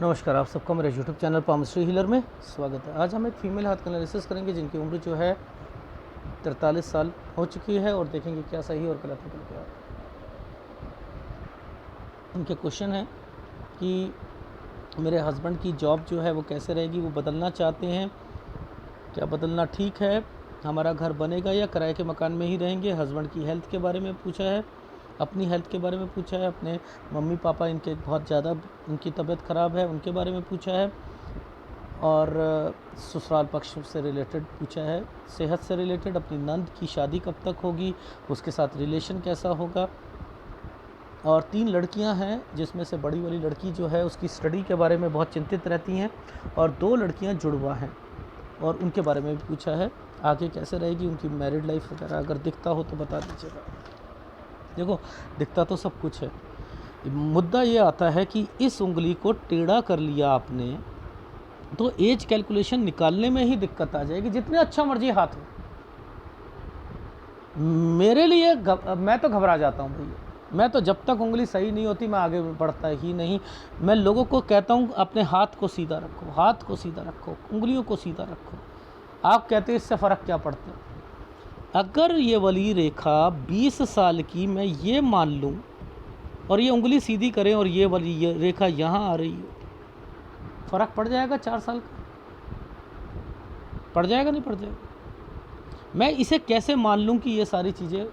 नमस्कार, आप सबका मेरे यूट्यूब चैनल पामश्री हीलर में स्वागत है। आज हम एक फ़ीमेल हाथ का एनालिसिस करेंगे जिनकी उम्र जो है 43 साल हो चुकी है और देखेंगे क्या सही और गलत निकल के आता है। उनके क्वेश्चन है कि मेरे हस्बैंड की जॉब जो है वो कैसे रहेगी, वो बदलना चाहते हैं, क्या बदलना ठीक है, हमारा घर बनेगा या किराए के मकान में ही रहेंगे। हस्बैंड की हेल्थ के बारे में पूछा है, अपनी हेल्थ के बारे में पूछा है, अपने मम्मी पापा इनके बहुत ज़्यादा उनकी तबीयत ख़राब है उनके बारे में पूछा है, और ससुराल पक्ष से रिलेटेड पूछा है, सेहत से रिलेटेड, अपनी नंद की शादी कब तक होगी, उसके साथ रिलेशन कैसा होगा। और 3 लड़कियां हैं जिसमें से बड़ी वाली लड़की जो है उसकी स्टडी के बारे में बहुत चिंतित रहती हैं, और 2 लड़कियां जुड़वा हैं और उनके बारे में भी पूछा है, आगे कैसे रहेगी उनकी मैरिड लाइफ वगैरह। अगर दिखता हो तो बता दीजिएगा। देखो, दिखता तो सब कुछ है, मुद्दा ये आता है कि इस उंगली को टेढ़ा कर लिया आपने तो एज कैलकुलेशन निकालने में ही दिक्कत आ जाएगी, जितने अच्छा मर्जी हाथ हो। मेरे लिए मैं तो घबरा जाता हूँ भैया, मैं तो जब तक उंगली सही नहीं होती मैं आगे बढ़ता ही नहीं। मैं लोगों को कहता हूँ अपने हाथ को सीधा रखो, हाथ को सीधा रखो, उंगलियों को सीधा रखो। आप कहते हैं इससे फ़र्क क्या पड़ता है? अगर ये वाली रेखा 20 साल की मैं ये मान लूँ और ये उंगली सीधी करें और ये वाली ये रेखा यहाँ आ रही हो, फ़र्क पड़ जाएगा 4 साल का? पड़ जाएगा नहीं पड़ जाएगा? मैं इसे कैसे मान लूँ कि ये सारी चीज़ें,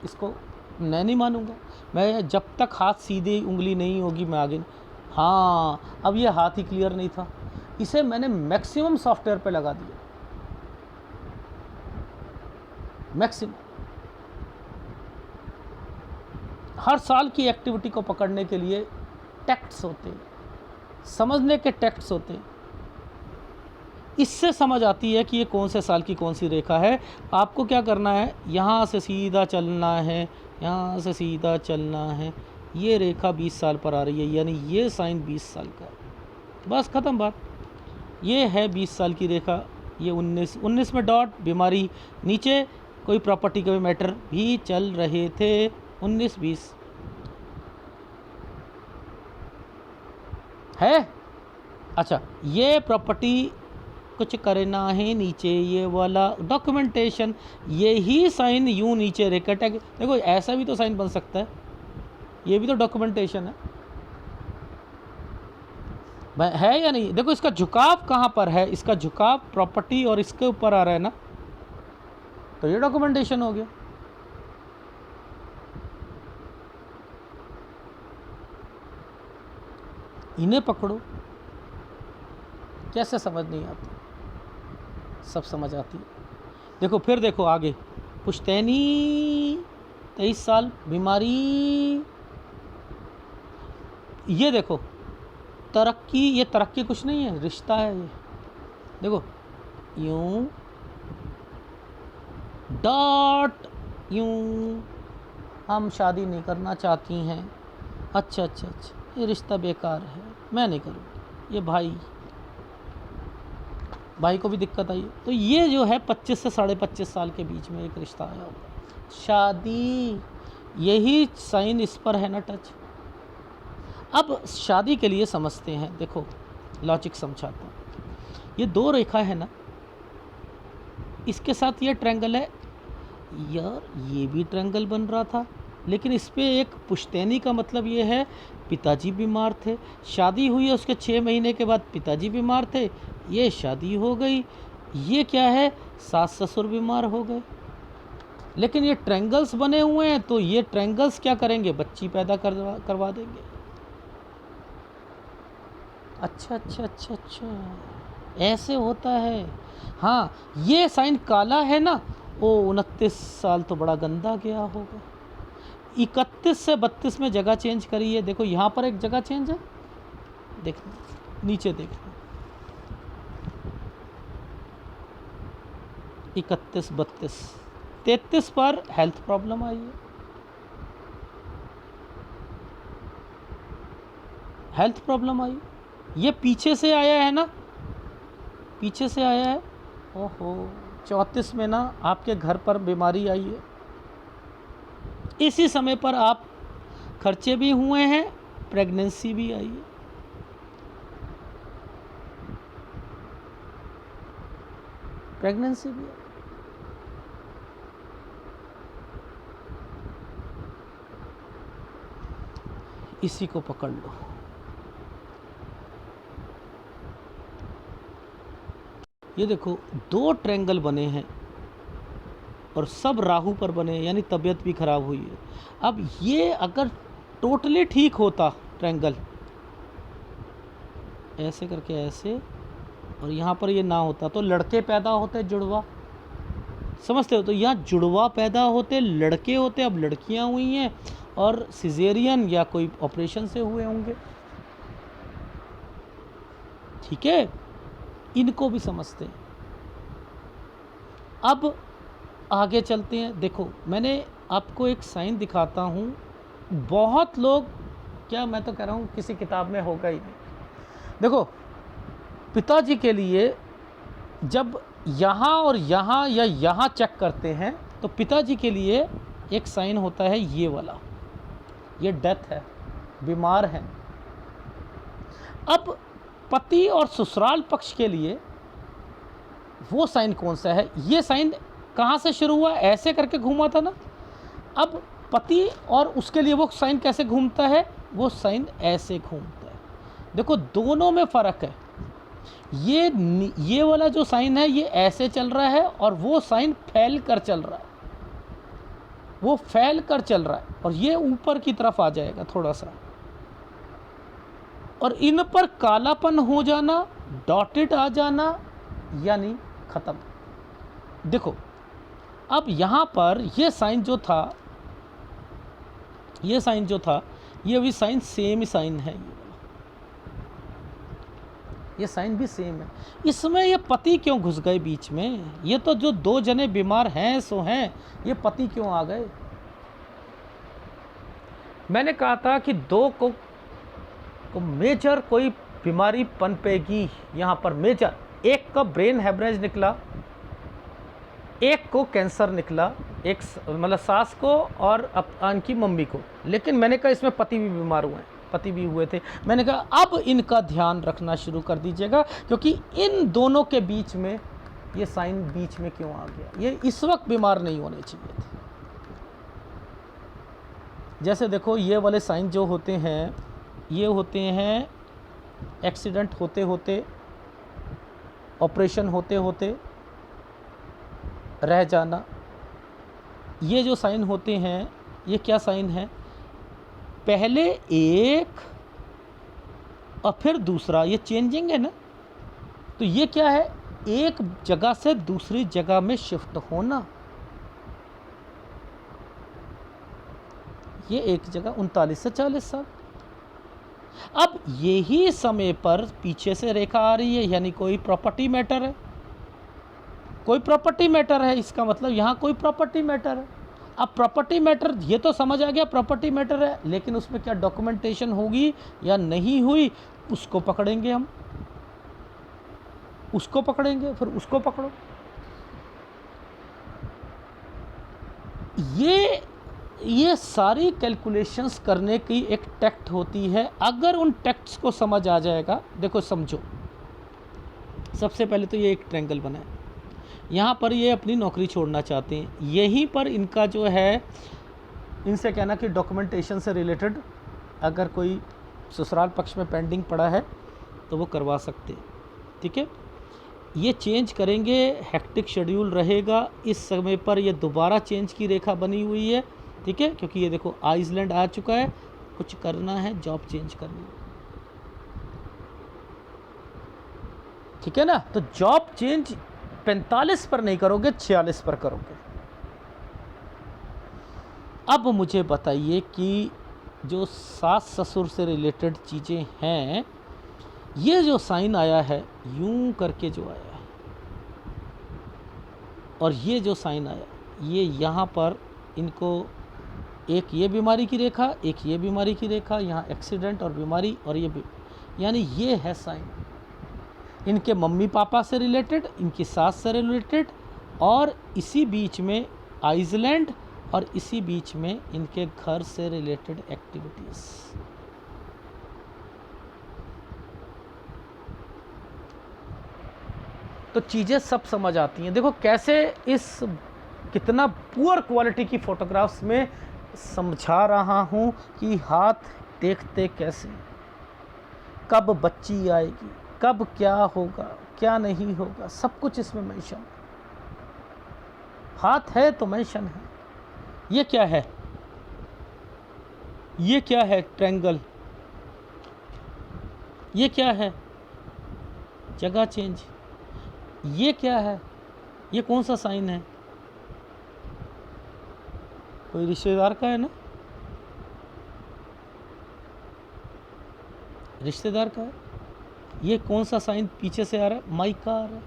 इसको मैं नहीं मानूँगा। मैं जब तक हाथ सीधी उंगली नहीं होगी मैं आगे नहीं। हाँ, अब ये हाथ ही क्लियर नहीं था, इसे मैंने मैक्सिमम सॉफ्टवेयर पे लगा दिया, मैक्सिमम। हर साल की एक्टिविटी को पकड़ने के लिए टैक्ट्स होते हैं, समझने के टैक्ट्स होते हैं। इससे समझ आती है कि ये कौन से साल की कौन सी रेखा है। आपको क्या करना है, यहाँ से सीधा चलना है, यहाँ से सीधा चलना है। ये रेखा 20 साल पर आ रही है, यानी ये साइन 20 साल का है, बस ख़त्म बात। ये है 20 साल की रेखा, ये 19 में डॉट, बीमारी नीचे, कोई प्रॉपर्टी के मैटर भी चल रहे थे, 19-20 है। अच्छा, ये प्रॉपर्टी कुछ करना है नीचे, ये वाला डॉक्यूमेंटेशन, ये ही साइन यूँ नीचे रेखा टैग। देखो ऐसा भी तो साइन बन सकता है, ये भी तो डॉक्यूमेंटेशन है या नहीं? देखो इसका झुकाव कहाँ पर है, इसका झुकाव प्रॉपर्टी और इसके ऊपर आ रहा है ना, तो ये डॉक्यूमेंटेशन हो गया। इन्हें पकड़ो, कैसे समझ नहीं आती, सब समझ आती है। देखो फिर देखो आगे, पुश्तैनी 23 साल, बीमारी, ये देखो तरक्की, ये तरक्की कुछ नहीं है, रिश्ता है ये। देखो यूं डॉट यूं, हम शादी नहीं करना चाहती हैं। अच्छा अच्छा अच्छा, ये रिश्ता बेकार है, मैं नहीं करूँगी। ये भाई को भी दिक्कत आई, तो ये जो है 25 से 25.5 साल के बीच में एक रिश्ता आया होगा, शादी, यही साइन इस पर है ना टच। अब शादी के लिए समझते हैं, देखो लॉजिक समझाता हूँ। ये 2 रेखा है ना, इसके साथ ये ट्रायंगल है यार, ये भी ट्रायंगल बन रहा था, लेकिन इस पर एक पुश्तैनी का मतलब ये है पिताजी बीमार थे, शादी हुई है उसके 6 महीने के बाद पिताजी बीमार थे, ये शादी हो गई। ये क्या है, सास ससुर बीमार हो गए। लेकिन ये ट्रायंगल्स बने हुए हैं, तो ये ट्रायंगल्स क्या करेंगे, बच्ची पैदा करवा देंगे। अच्छा अच्छा अच्छा अच्छा, ऐसे होता है। हाँ, ये साइन काला है ना, ओ 29 साल तो बड़ा गंदा गया होगा। 31 से 32 में जगह चेंज करिए, देखो यहाँ पर एक जगह चेंज है, देखना नीचे देखना, 31, 32, 33 पर हेल्थ प्रॉब्लम आई है, हेल्थ प्रॉब्लम आई। ये पीछे से आया है ना, पीछे से आया है। ओहो, 34 में ना आपके घर पर बीमारी आई है, इसी समय पर आप खर्चे भी हुए हैं, प्रेगनेंसी भी आई है। प्रेगनेंसी भी है। इसी को पकड़ लो। ये देखो 2 ट्रायंगल बने हैं और सब राहु पर बने, यानी तबीयत भी खराब हुई है। अब ये अगर टोटली ठीक होता ट्रायंगल, ऐसे करके ऐसे, और यहाँ पर ये ना होता तो लड़के पैदा होते जुड़वा, समझते हो? तो यहाँ जुड़वा पैदा होते, लड़के होते, अब लड़कियाँ हुई हैं और सिजेरियन या कोई ऑपरेशन से हुए होंगे। ठीक है, इनको भी समझते हैं। अब आगे चलते हैं। देखो मैंने आपको एक साइन दिखाता हूँ, बहुत लोग, क्या मैं तो कह रहा हूँ किसी किताब में होगा ही नहीं। देखो पिताजी के लिए जब यहाँ और यहाँ या यहाँ चेक करते हैं तो पिताजी के लिए एक साइन होता है ये वाला, ये डेथ है, बीमार है। अब पति और ससुराल पक्ष के लिए वो साइन कौन सा है? ये साइन कहाँ से शुरू हुआ? ऐसे करके घूमा था ना। अब पति और उसके लिए वो साइन कैसे घूमता है? वो साइन ऐसे घूमता है। देखो दोनों में फ़र्क है। ये वाला जो साइन है ये ऐसे चल रहा है और वो साइन फैल कर चल रहा है, वो फैल कर चल रहा है और ये ऊपर की तरफ आ जाएगा थोड़ा सा, और इन पर कालापन हो जाना, डॉटेड आ जाना, यानी ख़त्म। देखो अब यहाँ पर ये साइन जो था, ये साइन जो था, ये भी साइन सेम ही साइन है, ये साइन भी सेम है। इसमें ये पति क्यों घुस गए बीच में? ये तो जो 2 जने बीमार हैं सो हैं, ये पति क्यों आ गए? मैंने कहा था कि 2 को मेजर कोई बीमारी पनपेगी यहाँ पर, मेजर। एक का ब्रेन हेमरेज निकला, एक को कैंसर निकला, एक मतलब सास को और उनकी मम्मी को। लेकिन मैंने कहा इसमें पति भी बीमार हुए हैं, पति भी हुए थे। मैंने कहा अब इनका ध्यान रखना शुरू कर दीजिएगा, क्योंकि इन दोनों के बीच में ये साइन बीच में क्यों आ गया? ये इस वक्त बीमार नहीं होने चाहिए थे। जैसे देखो ये वाले साइन जो होते हैं, ये होते हैं एक्सीडेंट होते होते, ऑपरेशन होते होते रह जाना। ये जो साइन होते हैं, ये क्या साइन है? पहले एक और फिर दूसरा, ये चेंजिंग है ना। तो ये क्या है? एक जगह से दूसरी जगह में शिफ्ट होना। ये एक जगह 39 से 40 साल। अब यही समय पर पीछे से रेखा आ रही है, यानी कोई प्रॉपर्टी मैटर है, कोई प्रॉपर्टी मैटर है। इसका मतलब यहाँ कोई प्रॉपर्टी मैटर है। अब प्रॉपर्टी मैटर ये तो समझ आ गया, प्रॉपर्टी मैटर है, लेकिन उसमें क्या डॉक्यूमेंटेशन होगी या नहीं हुई, उसको पकड़ेंगे हम, उसको पकड़ेंगे, फिर उसको पकड़ो। ये सारी कैलकुलेशंस करने की एक टैक्ट होती है। अगर उन टैक्ट्स को समझ आ जाएगा, देखो समझो, सबसे पहले तो ये एक ट्रायंगल बना है, यहाँ पर ये अपनी नौकरी छोड़ना चाहते हैं। यहीं पर इनका जो है, इनसे कहना कि डॉक्यूमेंटेशन से रिलेटेड अगर कोई ससुराल पक्ष में पेंडिंग पड़ा है तो वो करवा सकते हैं। ठीक है, ये चेंज करेंगे, हेक्टिक शेड्यूल रहेगा। इस समय पर ये दोबारा चेंज की रेखा बनी हुई है। ठीक है, क्योंकि ये देखो आइसलैंड आ चुका है, कुछ करना है, जॉब चेंज करनी है। ठीक है ना, तो जॉब चेंज 45 पर नहीं करोगे, 46 पर करोगे। अब मुझे बताइए कि जो सास ससुर से रिलेटेड चीज़ें हैं, ये जो साइन आया है यूं करके जो आया है, और ये जो साइन आया, ये यहाँ पर इनको एक ये बीमारी की रेखा, एक ये बीमारी की रेखा, यहाँ एक्सीडेंट और बीमारी, और ये यानी ये है साइन इनके मम्मी पापा से रिलेटेड, इनकी सास से रिलेटेड, और इसी बीच में आइसलैंड, और इसी बीच में इनके घर से रिलेटेड एक्टिविटीज़। तो चीज़ें सब समझ आती हैं। देखो कैसे इस कितना पुअर क्वालिटी की फ़ोटोग्राफ्स में समझा रहा हूँ कि हाथ देखते कैसे, कब बच्ची आएगी, कब क्या होगा क्या नहीं होगा, सब कुछ इसमें मेंशन है। हाथ है तो मेंशन है। ये क्या है, ये क्या है, ट्रायंगल, ये क्या है, जगह चेंज, ये क्या है, ये कौन सा साइन है, कोई रिश्तेदार का है ना, रिश्तेदार का है। ये कौन सा साइन पीछे से आ रहा है, माइक का आ रहा है।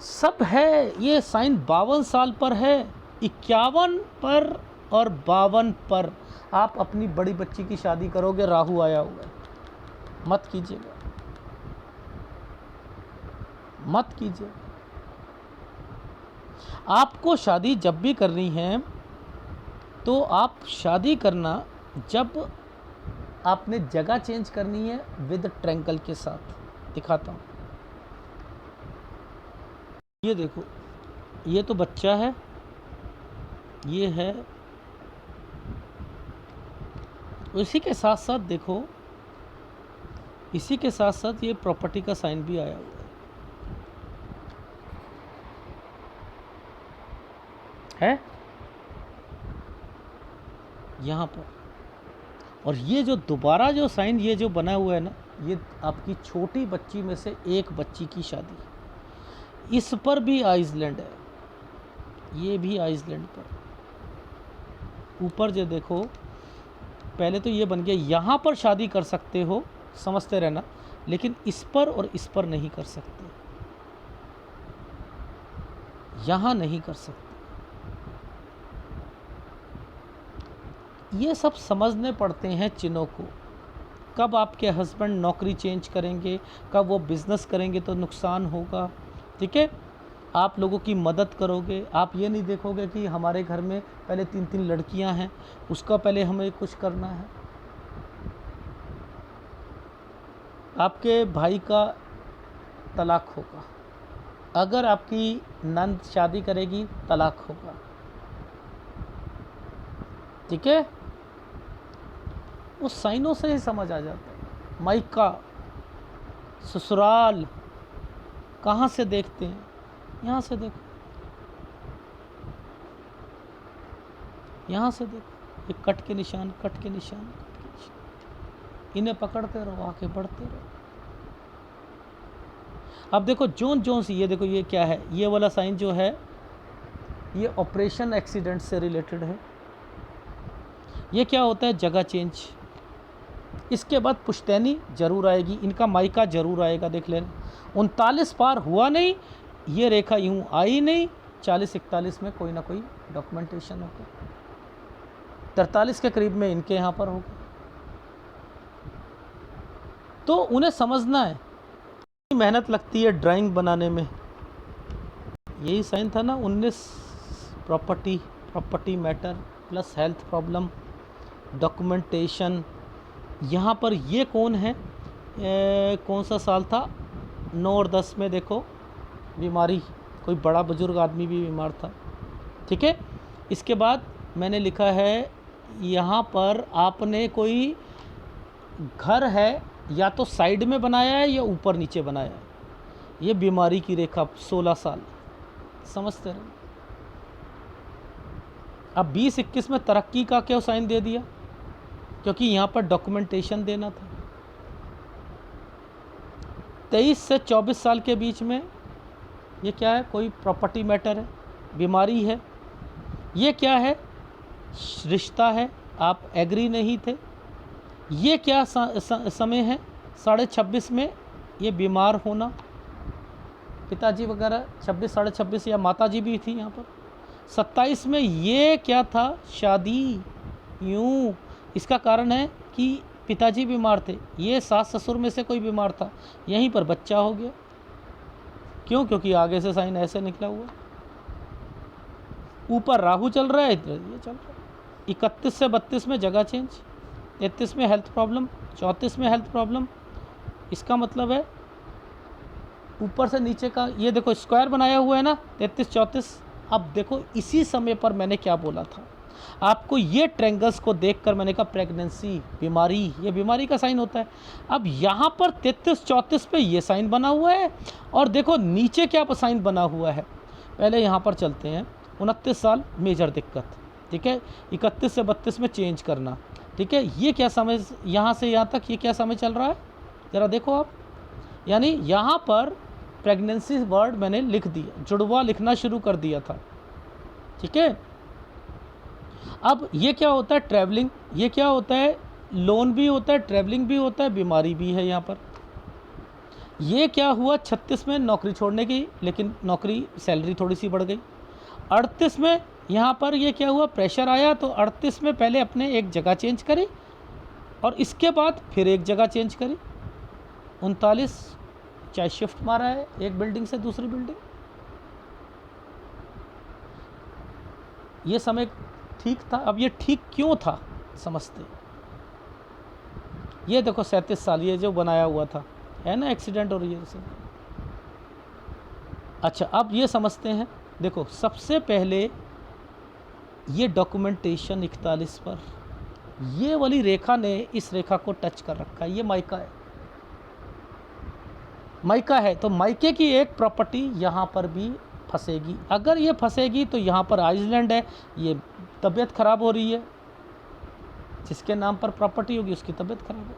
सब है। ये साइन 52 साल पर है, 51 पर और 52 पर। आप अपनी बड़ी बच्ची की शादी करोगे, राहु आया हुआ है, मत कीजिएगा, मत कीजिए। आपको शादी जब भी करनी है तो आप शादी करना जब आपने जगह चेंज करनी है विद ट्रैंगल के साथ। दिखाता हूँ, ये देखो, ये तो बच्चा है, ये है, इसी के साथ साथ देखो, इसी के साथ साथ ये प्रॉपर्टी का साइन भी आया हुआ है यहाँ पर। और ये जो दोबारा जो साइन ये जो बना हुआ है ना, ये आपकी छोटी बच्ची में से एक बच्ची की शादी। इस पर भी आइसलैंड है, ये भी आइसलैंड पर। ऊपर जो देखो, पहले तो ये बन गया, यहाँ पर शादी कर सकते हो, समझते रहना, लेकिन इस पर और इस पर नहीं कर सकते, यहाँ नहीं कर सकते। ये सब समझने पड़ते हैं चिन्हों को। कब आपके हस्बैंड नौकरी चेंज करेंगे, कब वो बिज़नेस करेंगे तो नुकसान होगा, ठीक है। आप लोगों की मदद करोगे। आप ये नहीं देखोगे कि हमारे घर में पहले 3-3 लड़कियां हैं, उसका पहले हमें कुछ करना है। आपके भाई का तलाक होगा, अगर आपकी नंद शादी करेगी तलाक होगा, ठीक है। उस साइनों से ही समझ आ जाता है। मायका, ससुराल कहाँ से देखते हैं, यहाँ से देखो, यहाँ से देखो, ये कट के निशान, कट के निशान, कट के निशान, इन्हें पकड़ते रहो, आगे बढ़ते रहो। अब देखो जोन जोन सी, ये देखो, ये क्या है, ये वाला साइन जो है ये ऑपरेशन एक्सीडेंट से रिलेटेड है। ये क्या होता है, जगह चेंज। इसके बाद पुश्तैनी जरूर आएगी, इनका मायका जरूर आएगा, देख लेना। 39 पार हुआ नहीं, ये रेखा यूं आई नहीं, 40-41 में कोई ना कोई डॉक्यूमेंटेशन होगा, 43 के करीब में इनके यहाँ पर होगा। तो उन्हें समझना है, मेहनत लगती है ड्राइंग बनाने में। यही साइन था ना 19, property matter plus health problem, documentation. यहाँ पर ये कौन है, कौन सा साल था, 9 और 10 में देखो, बीमारी, कोई बड़ा बुजुर्ग आदमी भी बीमार था, ठीक है। इसके बाद मैंने लिखा है यहाँ पर, आपने कोई घर है या तो साइड में बनाया है या ऊपर नीचे बनाया है, ये बीमारी की रेखा 16 साल, समझते रहो। अब 20-21 में तरक्की का क्यों साइन दे दिया, क्योंकि यहाँ पर डॉक्यूमेंटेशन देना था। 23 से 24 साल के बीच में ये क्या है, कोई प्रॉपर्टी मैटर है, बीमारी है। ये क्या है, रिश्ता है, आप एग्री नहीं थे। ये क्या समय है, 26.5 में ये बीमार होना, पिताजी वगैरह 26, 26.5, या माताजी भी थी यहाँ पर। 27 में ये क्या था, शादी, यूँ। इसका कारण है कि पिताजी बीमार थे, ये सास ससुर में से कोई बीमार था, यहीं पर बच्चा हो गया। क्यों, क्योंकि आगे से साइन ऐसे निकला हुआ, ऊपर राहु चल रहा है, इधर ये चल रहा है। 31 से 32 में जगह चेंज, 33 में हेल्थ प्रॉब्लम, 34 में हेल्थ प्रॉब्लम, इसका मतलब है ऊपर से नीचे का ये देखो स्क्वायर बनाया हुआ है ना 33 34। अब देखो इसी समय पर मैंने क्या बोला था आपको, ये ट्रायंगल्स को देखकर मैंने कहा प्रेगनेंसी, बीमारी, ये बीमारी का साइन होता है। अब यहाँ पर 33 34 पे ये साइन बना हुआ है और देखो नीचे क्या साइन बना हुआ है। पहले यहाँ पर चलते हैं, 29 साल मेजर दिक्कत, ठीक है, 31 से 32 में चेंज करना, ठीक है। ये क्या समय, यहाँ से यहाँ तक ये क्या समय चल रहा है ज़रा देखो आप, यानी यहाँ पर प्रेगनेंसी वर्ड मैंने लिख दिया, जुड़वा लिखना शुरू कर दिया था, ठीक है। अब ये क्या होता है ट्रैवलिंग, ये क्या होता है लोन भी होता है, ट्रैवलिंग भी होता है, बीमारी भी है यहाँ पर। ये क्या हुआ 36 में नौकरी छोड़ने की, लेकिन नौकरी सैलरी थोड़ी सी बढ़ गई। 38 में यहाँ पर ये क्या हुआ प्रेशर आया, तो 38 में पहले अपने एक जगह चेंज करी और इसके बाद फिर एक जगह चेंज करी। 39 चाहे शिफ्ट मारा है एक बिल्डिंग से दूसरी बिल्डिंग। ये समय ठीक था। अब ये ठीक क्यों था समझते, ये देखो 37 साल ये जो बनाया हुआ था है ना एक्सीडेंट और ये सब। अच्छा अब ये समझते हैं, देखो सबसे पहले ये डॉक्यूमेंटेशन 41 पर ये वाली रेखा ने इस रेखा को टच कर रखा है, ये माइका है, माइका है, तो माइके की एक प्रॉपर्टी यहाँ पर भी फंसेगी। अगर ये फंसेगी तो यहाँ पर आइसलैंड है, ये तबीयत ख़राब हो रही है, जिसके नाम पर प्रॉपर्टी होगी उसकी तबीयत ख़राब हो,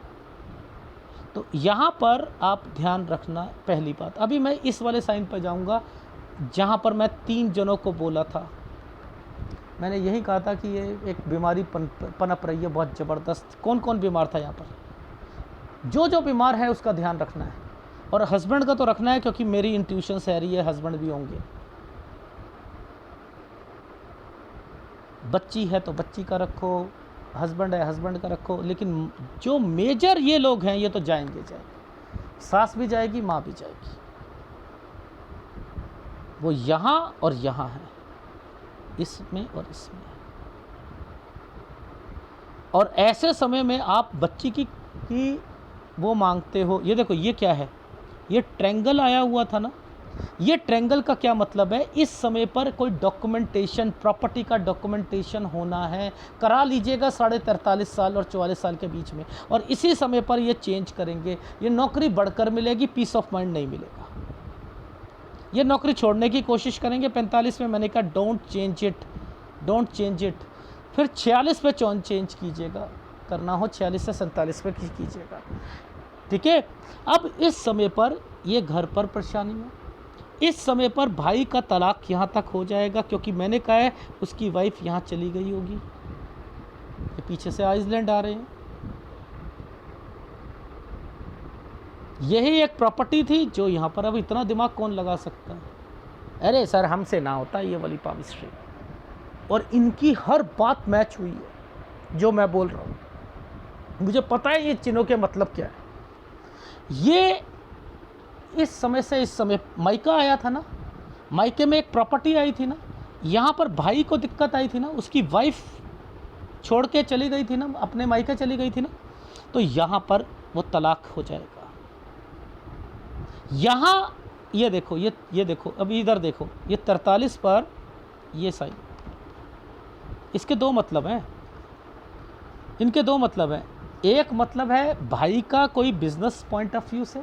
तो यहाँ पर आप ध्यान रखना पहली बात। अभी मैं इस वाले साइन पर जाऊँगा जहाँ पर मैं 3 जनों को बोला था, मैंने यही कहा था कि ये एक बीमारी पनप रही है बहुत ज़बरदस्त। कौन कौन बीमार था यहाँ पर, जो जो बीमार है उसका ध्यान रखना है, और हस्बैंड का तो रखना है क्योंकि मेरी इंट्यूशन से रही है हस्बैंड भी होंगे। बच्ची है तो बच्ची का रखो, हस्बैंड है हस्बैंड का रखो, लेकिन जो मेजर ये लोग हैं ये तो जाएंगे, सास भी जाएगी, माँ भी जाएगी, वो यहाँ और यहाँ है, इसमें और इसमें। और ऐसे समय में आप बच्ची की वो मांगते हो। ये देखो ये क्या है, ये ट्रायंगल आया हुआ था ना, ये ट्रायंगल का क्या मतलब है, इस समय पर कोई डॉक्यूमेंटेशन, प्रॉपर्टी का डॉक्यूमेंटेशन होना है, करा लीजिएगा 43.5 साल और 44 साल के बीच में, और इसी समय पर ये चेंज करेंगे। ये नौकरी बढ़कर मिलेगी, पीस ऑफ माइंड नहीं मिलेगा। ये नौकरी छोड़ने की कोशिश करेंगे 45 में, मैंने कहा don't change it, don't change it. फिर 46 पे चेंज कीजिएगा, करना हो 46 से 47 पे कीजिएगा, ठीक है। अब इस समय पर ये घर पर परेशानी है, इस समय पर भाई का तलाक यहाँ तक हो जाएगा, क्योंकि मैंने कहा है उसकी वाइफ यहाँ चली गई होगी, ये पीछे से आइसलैंड आ रहे हैं। यही एक प्रॉपर्टी थी जो यहाँ पर, अब इतना दिमाग कौन लगा सकता है, अरे सर हमसे ना होता ये वाली पाविस्ट्री। और इनकी हर बात मैच हुई है जो मैं बोल रहा हूँ, मुझे पता है ये चिन्हों के मतलब क्या है। ये इस समय से इस समय माइका आया था ना, माइके में एक प्रॉपर्टी आई थी ना, यहाँ पर भाई को दिक्कत आई थी ना, उसकी वाइफ छोड़ के चली गई थी ना, अपने माइके चली गई थी ना, तो यहाँ पर वो तलाक हो जाएगा। यहाँ ये देखो, ये देखो, अभी इधर देखो, ये 43 पर ये साइन, इसके 2 मतलब हैं, इनके 2 मतलब हैं। एक मतलब है भाई का कोई बिजनेस पॉइंट ऑफ व्यू से,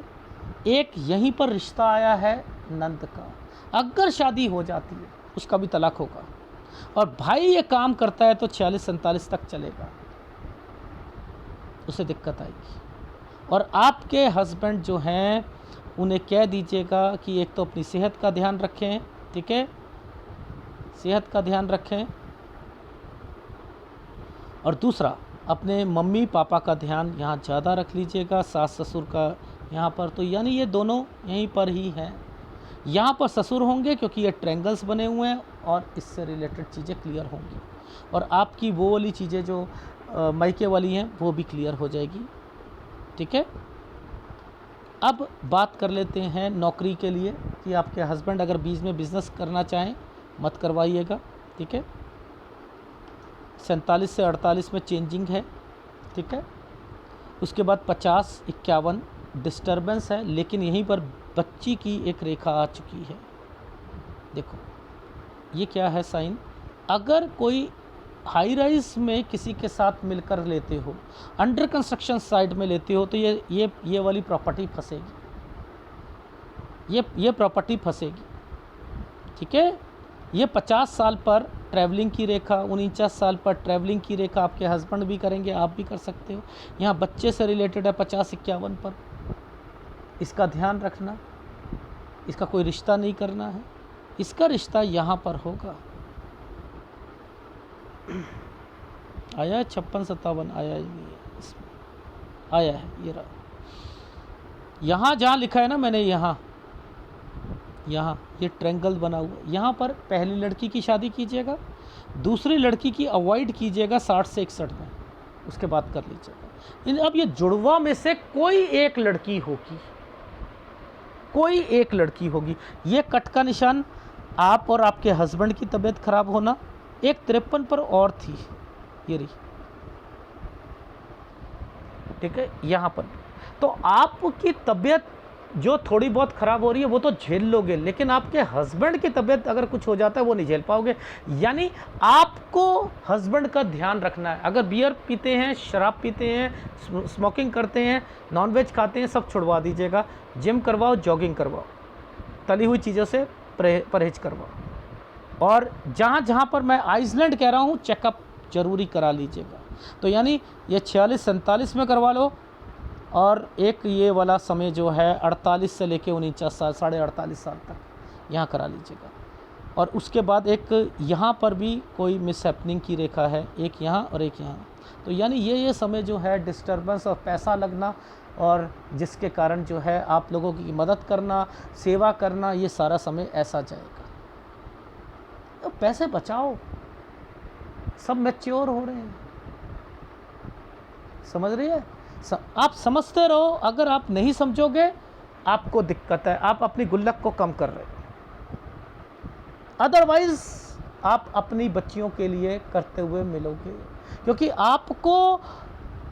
एक यहीं पर रिश्ता आया है नंद का, अगर शादी हो जाती है उसका भी तलाक होगा, और भाई ये काम करता है तो 46-47 तक चलेगा, उसे दिक्कत आएगी। और आपके हस्बैंड जो हैं उन्हें कह दीजिएगा कि एक तो अपनी सेहत का ध्यान रखें, ठीक है, सेहत का ध्यान रखें, और दूसरा अपने मम्मी पापा का ध्यान यहाँ ज़्यादा रख लीजिएगा, सास ससुर का यहाँ पर, तो यानी ये दोनों यहीं पर ही हैं। यहाँ पर ससुर होंगे क्योंकि ये ट्रायंगल्स बने हुए हैं और इससे रिलेटेड चीज़ें क्लियर होंगी, और आपकी वो वाली चीज़ें जो मायके वाली हैं वो भी क्लियर हो जाएगी, ठीक है। अब बात कर लेते हैं नौकरी के लिए कि आपके हस्बैंड अगर बीच में बिज़नेस करना चाहें मत करवाइएगा, ठीक है। 47 से 48 में चेंजिंग है, ठीक है। उसके बाद 50, 51, डिस्टरबेंस है, लेकिन यहीं पर बच्ची की एक रेखा आ चुकी है। देखो ये क्या है साइन, अगर कोई हाई राइज में किसी के साथ मिलकर लेते हो, अंडर कंस्ट्रक्शन साइट में लेते हो, तो ये वाली प्रॉपर्टी फंसेगी, ये प्रॉपर्टी फंसेगी। ठीक है, ये 50 साल पर ट्रैवलिंग की रेखा, 49 साल पर ट्रैवलिंग की रेखा आपके हस्बैंड भी करेंगे, आप भी कर सकते हो। यहाँ बच्चे से रिलेटेड है 50-51 पर, इसका ध्यान रखना। इसका कोई रिश्ता नहीं करना है, इसका रिश्ता यहाँ पर होगा। आया है 56-57, आया ही नहीं है इसमें, आया है ये रहा। यहाँ जहाँ लिखा है ना मैंने, यहाँ ये ट्रायंगल बना हुआ, यहाँ पर पहली लड़की की शादी कीजिएगा, दूसरी लड़की की अवॉइड कीजिएगा 60 से 61 में, उसके बाद कर लीजिएगा। अब ये जुड़वा में से कोई एक लड़की होगी, कोई एक लड़की होगी। ये कट का निशान आप और आपके हस्बैंड की तबीयत खराब होना, एक 53 पर और थी, ये रही। ठीक है, यहाँ पर तो आपकी तबीयत जो थोड़ी बहुत ख़राब हो रही है वो तो झेल लोगे, लेकिन आपके हस्बैंड की तबीयत अगर कुछ हो जाता है वो नहीं झेल पाओगे। यानी आपको हस्बैंड का ध्यान रखना है। अगर बियर पीते हैं, शराब पीते हैं, स्मोकिंग करते हैं, नॉनवेज खाते हैं, सब छुड़वा दीजिएगा। जिम करवाओ, जॉगिंग करवाओ, तली हुई चीज़ों से परहेज करवाओ। और जहाँ जहाँ पर मैं आइसलैंड कह रहा हूँ, चेकअप जरूरी करा लीजिएगा। तो यानी ये 46-47 में करवा लो, और एक ये वाला समय जो है 48 से लेके 49 साल, 48.5 साल तक यहाँ करा लीजिएगा। और उसके बाद एक यहाँ पर भी कोई मिसहैपनिंग की रेखा है, एक यहाँ और एक यहाँ। तो यानी ये समय जो है डिस्टर्बेंस और पैसा लगना, और जिसके कारण जो है आप लोगों की मदद करना, सेवा करना, ये सारा समय ऐसा जाएगा। तो पैसे बचाओ, सब मैच्योर हो रहे हैं, समझ रही है? आप समझते रहो, अगर आप नहीं समझोगे आपको दिक्कत है, आप अपनी गुल्लक को कम कर रहे हो। अदरवाइज आप अपनी बच्चियों के लिए करते हुए मिलोगे, क्योंकि आपको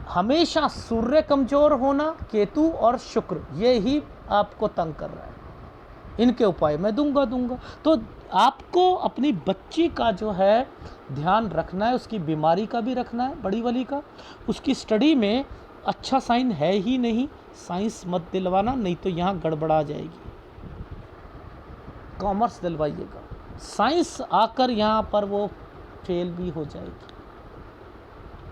हमेशा सूर्य कमज़ोर होना, केतु और शुक्र, ये ही आपको तंग कर रहा है। इनके उपाय मैं दूंगा। तो आपको अपनी बच्ची का जो है ध्यान रखना है, उसकी बीमारी का भी रखना है, बड़ी वाली का। उसकी स्टडी में अच्छा साइन है ही नहीं, साइंस मत दिलवाना, नहीं तो यहाँ गड़बड़ा जाएगी। कॉमर्स दिलवाइएगा, साइंस आकर यहाँ पर वो फेल भी हो जाएगी।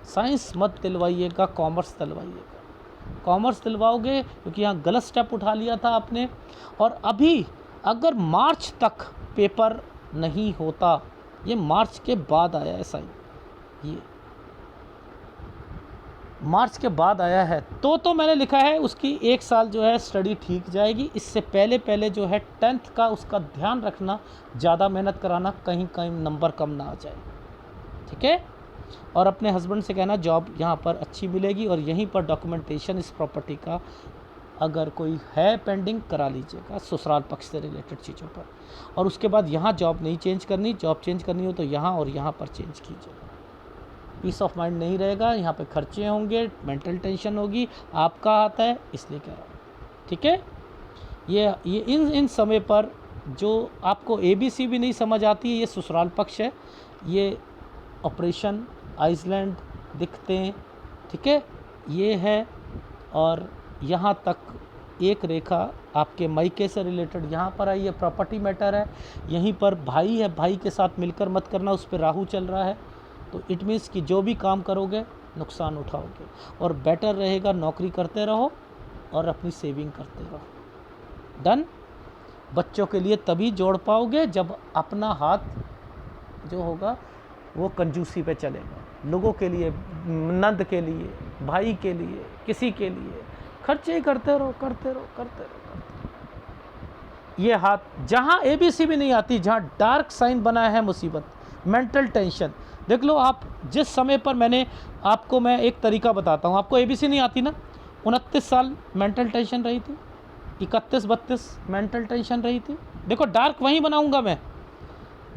साइंस मत दिलवाइएगा, कॉमर्स दिलवाइएगा। कॉमर्स दिलवाओगे क्योंकि यहाँ गलत स्टेप उठा लिया था आपने। और अभी अगर मार्च तक पेपर नहीं होता, ये मार्च के बाद आया है साइन, ये मार्च के बाद आया है, तो मैंने लिखा है उसकी 1 साल जो है स्टडी ठीक जाएगी। इससे पहले जो है 10th का उसका ध्यान रखना, ज़्यादा मेहनत कराना, कहीं नंबर कम ना आ जाए। ठीक है, और अपने हस्बैंड से कहना जॉब यहाँ पर अच्छी मिलेगी, और यहीं पर डॉक्यूमेंटेशन इस प्रॉपर्टी का अगर कोई है पेंडिंग करा लीजिएगा, ससुराल पक्ष से रिलेटेड चीज़ों पर। और उसके बाद यहाँ जॉब नहीं चेंज करनी, जॉब चेंज करनी हो तो यहाँ और यहाँ पर चेंज कीजिएगा। पीस ऑफ माइंड नहीं रहेगा, यहाँ पे खर्चे होंगे, मेंटल टेंशन होगी, आपका हाथ है, इसलिए कह रहा हूँ। ठीक है, ये इन समय पर जो आपको ABC भी नहीं समझ आती है, ये ससुराल पक्ष है, ये ऑपरेशन आइसलैंड दिखते हैं। ठीक है, ये है। और यहाँ तक एक रेखा आपके मायके से रिलेटेड यहाँ पर आई है, प्रॉपर्टी मैटर है। यहीं पर भाई है, भाई के साथ मिलकर मत करना, उस पर राहु चल रहा है। तो इट मीन्स कि जो भी काम करोगे नुकसान उठाओगे, और बेटर रहेगा नौकरी करते रहो और अपनी सेविंग करते रहो। डन। बच्चों के लिए तभी जोड़ पाओगे जब अपना हाथ जो होगा वो कंजूसी पे चलेगा। लोगों के लिए, नंद के लिए, भाई के लिए, किसी के लिए खर्चे ही करते रहो। ये हाथ जहाँ ABC भी नहीं आती, जहाँ डार्क साइन बना है मुसीबत, मेंटल टेंशन। देख लो आप, जिस समय पर मैं एक तरीका बताता हूँ। आपको ABC नहीं आती ना, 29 साल मेंटल टेंशन रही थी, 31-32 मेंटल टेंशन रही थी। देखो डार्क वहीं बनाऊँगा मैं,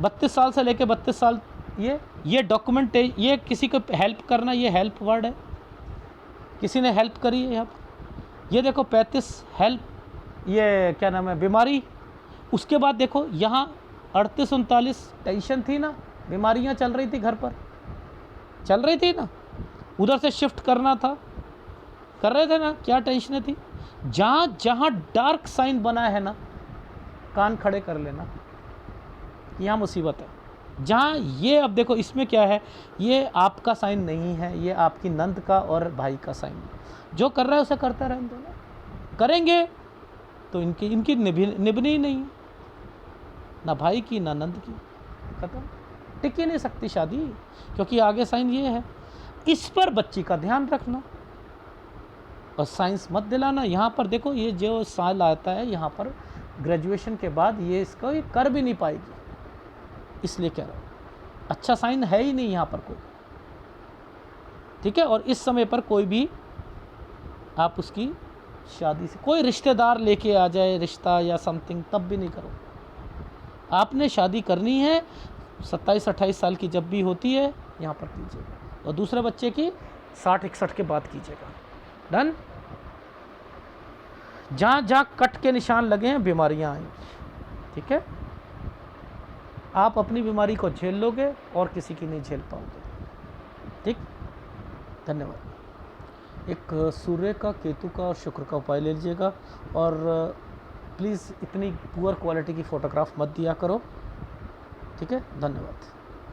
32 साल से लेके 32 साल। ये डॉक्यूमेंट, ये किसी को हेल्प करना, ये हेल्प वर्ड है, किसी ने हेल्प करी है यहाँ पर। ये देखो 35 हेल्प, ये क्या नाम है बीमारी। उसके बाद देखो यहाँ 38-39 टेंशन थी ना, बीमारियाँ चल रही थी घर पर, चल रही थी ना, उधर से शिफ्ट करना था, कर रहे थे ना, क्या टेंशनें थी। जहाँ जहाँ डार्क साइन बना है ना, कान खड़े कर लेना, यहाँ मुसीबत है। जहाँ ये अब देखो इसमें क्या है, ये आपका साइन नहीं है, ये आपकी नंद का और भाई का साइन है। जो कर रहा है उसे करता रहने दो ना, करेंगे तो इनकी निभनी ही नहीं है, ना भाई की ना नंद की, खत्म, टिक ही नहीं सकती शादी, क्योंकि आगे साइन ये है। इस पर बच्ची का ध्यान रखना और साइंस मत दिलाना। यहाँ पर देखो ये जो साल आता है यहाँ पर ग्रेजुएशन के बाद ये इसको ये कर भी नहीं पाएगी, इसलिए कह रहा हूँ अच्छा साइन है ही नहीं यहाँ पर कोई, ठीक है। और इस समय पर कोई भी आप उसकी शादी से कोई रिश्तेदार लेके आ जाए रिश्ता या समथिंग, तब भी नहीं करो। आपने शादी करनी है 27-28 साल की जब भी होती है यहाँ पर कीजिएगा, और दूसरे बच्चे की 60-61 के बाद कीजिएगा। डन। जहाँ जहाँ कट के निशान लगे हैं बीमारियाँ आएंगी, ठीक है। आप अपनी बीमारी को झेल लोगे और किसी की नहीं झेल पाओगे, ठीक। धन्यवाद। एक सूर्य का, केतु का और शुक्र का उपाय ले लीजिएगा, और प्लीज़ इतनी पुअर क्वालिटी की फ़ोटोग्राफ मत दिया करो, ठीक है। धन्यवाद।